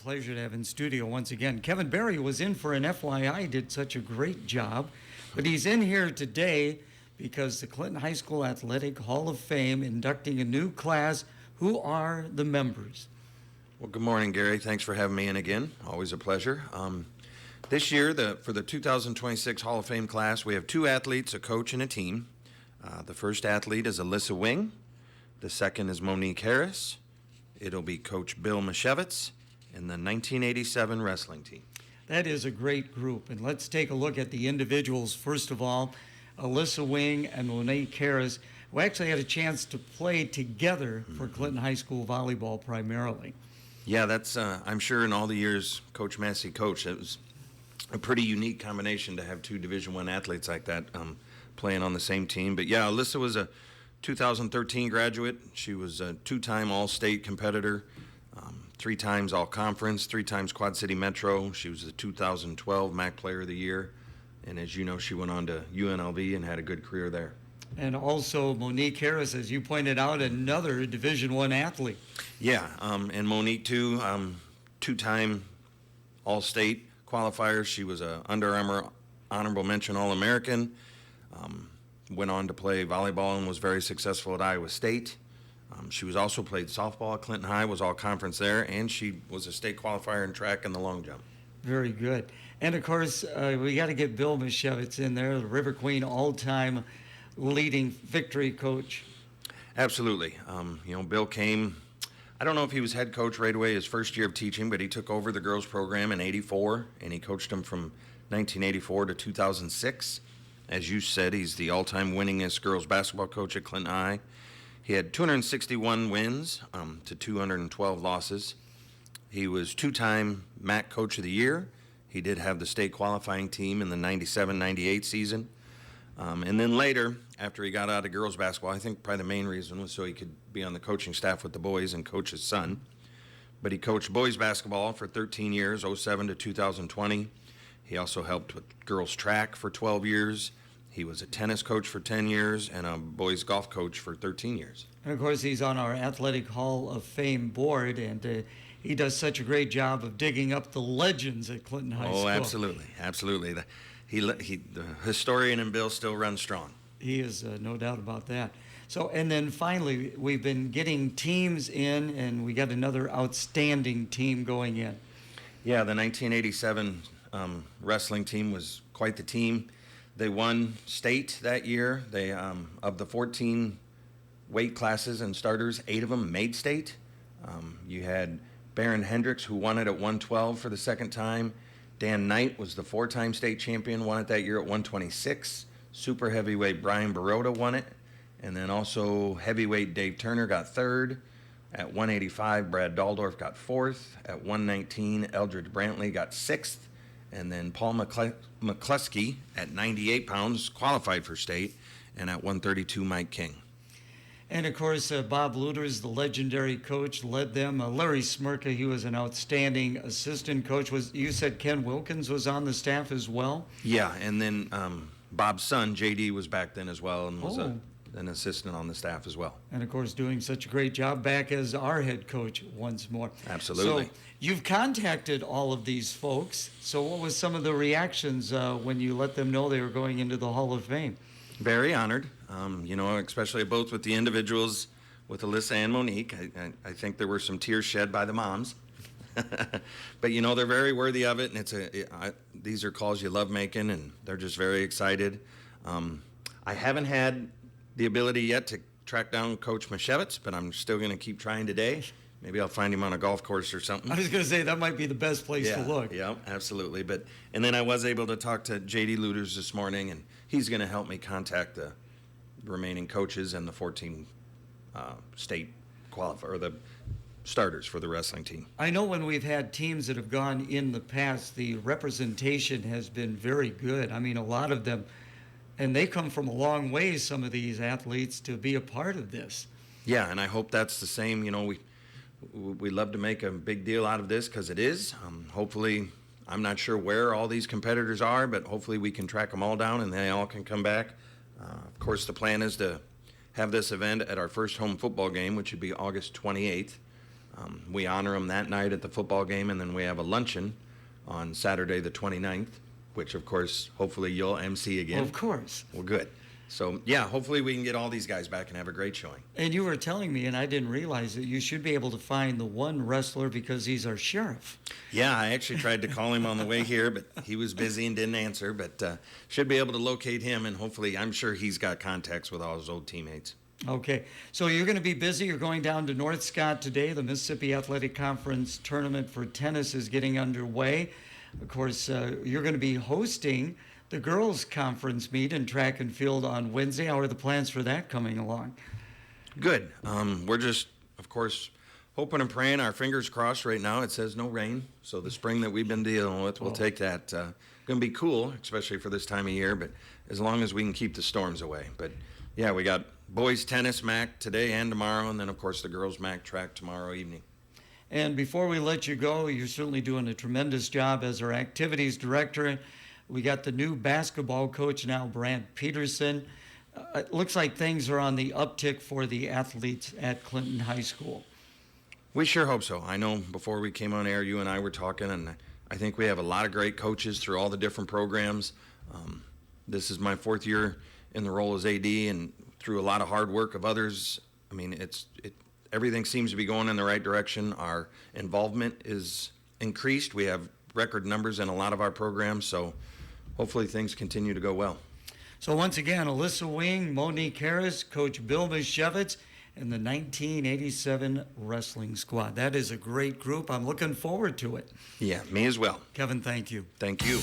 pleasure to have in studio once again. Kevin Behr was in for an FYI, did such a great job, but he's in here today because the Clinton High School Athletic Hall of Fame inducting a new class. Who are the members? Well, good morning, Gary. Thanks for having me in again. Always a pleasure. This year, for the 2026 Hall of Fame class, we have two athletes, a coach, and a team. The first athlete is Alyssa Wing. The second is Monique Harris. It'll be Coach Bill Mashevitz and the 1987 wrestling team. That is a great group. And let's take a look at the individuals. First of all, Alyssa Wing and Monique Harris, who actually had a chance to play together for Clinton High School volleyball primarily. Yeah, that's, I'm sure in all the years Coach Massey coached, it was a pretty unique combination to have two Division I athletes like that playing on the same team. But yeah, Alyssa was a 2013 graduate. She was a two-time All-State competitor, 3 times All-Conference, 3 times Quad City Metro. She was the 2012 MAC Player of the Year. And as you know, she went on to UNLV and had a good career there. And also Monique Harris, as you pointed out, another Division I athlete. Yeah, and Monique too, 2-time All-State qualifier. She was a Under Armour honorable mention All-American. Went on to play volleyball and was very successful at Iowa State. She was also played softball at Clinton High, was all-conference there, and she was a state qualifier in track and the long jump. Very good. And, of course, we got to get Bill Mashevitz in there, the River Queen all-time leading victory coach. Absolutely. Bill came, I don't know if he was head coach right away his first year of teaching, but he took over the girls program in '84, and he coached them from 1984 to 2006. As you said, he's the all-time winningest girls basketball coach at Clinton High. He had 261 wins to 212 losses. He was 2-time MAC Coach of the Year. He did have the state qualifying team in the 97-98 season. And then later, after he got out of girls basketball, I think probably the main reason was so he could be on the coaching staff with the boys and coach his son. But he coached boys basketball for 13 years, '07 to 2020. He also helped with girls track for 12 years. He was a tennis coach for 10 years and a boys golf coach for 13 years. And, of course, he's on our Athletic Hall of Fame board, and he does such a great job of digging up the legends at Clinton High School. Oh, absolutely, absolutely. The historian in Bill still runs strong. He is, no doubt about that. So, and then finally, we've been getting teams in, and we got another outstanding team going in. Yeah, the 1987 wrestling team was quite the team. They won state that year. They of the 14 weight classes and starters, 8 of them made state. You had Baron Hendricks, who won it at 112 for the second time. Dan Knight was the 4-time state champion, won it that year at 126. Super heavyweight Brian Baroda won it. And then also heavyweight Dave Turner got 3rd. At 185, Brad Daldorf got 4th. At 119, Eldridge Brantley got 6th. And then Paul McCluskey at 98 pounds qualified for state. And at 132, Mike King. And, of course, Bob Luters, the legendary coach, led them. Larry Smirka, he was an outstanding assistant coach. You said Ken Wilkins was on the staff as well? Yeah, and then Bob's son, J.D., was back then as well and was an assistant on the staff as well. And, of course, doing such a great job back as our head coach once more. Absolutely. So you've contacted all of these folks. So what was some of the reactions when you let them know they were going into the Hall of Fame? Very honored, especially both with the individuals, with Alyssa and Monique. I think there were some tears shed by the moms. But, they're very worthy of it, and these are calls you love making, and they're just very excited. I haven't had the ability yet to track down Coach Mashevitz, but I'm still going to keep trying today. Maybe I'll find him on a golf course or something. I was going to say that might be the best place to look. Yeah, absolutely. And then I was able to talk to J.D. Luters this morning, and he's going to help me contact the remaining coaches and the 14 state qualifier or the starters for the wrestling team. I know when we've had teams that have gone in the past, the representation has been very good. I mean, a lot of them, and they come from a long way, some of these athletes, to be a part of this. Yeah, and I hope that's the same. We love to make a big deal out of this because it is. Hopefully, I'm not sure where all these competitors are, but hopefully we can track them all down and they all can come back. Of course, the plan is to have this event at our first home football game, which would be August 28th. We honor them that night at the football game, and then we have a luncheon on Saturday the 29th, which, of course, hopefully you'll MC again. Of course. Well, good. So, yeah, hopefully we can get all these guys back and have a great showing. And you were telling me, and I didn't realize that you should be able to find the one wrestler because he's our sheriff. Yeah, I actually tried to call him on the way here, but he was busy and didn't answer. But should be able to locate him, and hopefully I'm sure he's got contacts with all his old teammates. Okay, so you're going to be busy. You're going down to North Scott today. The Mississippi Athletic Conference tournament for tennis is getting underway. Of course, you're going to be hosting the girls' conference meet in track and field on Wednesday. How are the plans for that coming along? Good. We're just, of course, hoping and praying. Our fingers crossed right now. It says no rain, so the spring that we've been dealing with, we'll take that. Going to be cool, especially for this time of year, but as long as we can keep the storms away. But, yeah, we got boys tennis MAC today and tomorrow, and then, of course, the girls MAC track tomorrow evening. And before we let you go, you're certainly doing a tremendous job as our activities director. We got the new basketball coach now, Brant Peterson. It looks like things are on the uptick for the athletes at Clinton High School. We sure hope so. I know before we came on air, you and I were talking, and I think we have a lot of great coaches through all the different programs. This is my fourth year in the role as AD, and through a lot of hard work of others, I mean, everything seems to be going in the right direction. Our involvement is increased. We have record numbers in a lot of our programs, so hopefully things continue to go well. So once again, Alyssa Wing, Monique Harris, Coach Bill Mishevitz, and the 1987 wrestling squad. That is a great group. I'm looking forward to it. Yeah, me as well. Kevin, thank you. Thank you.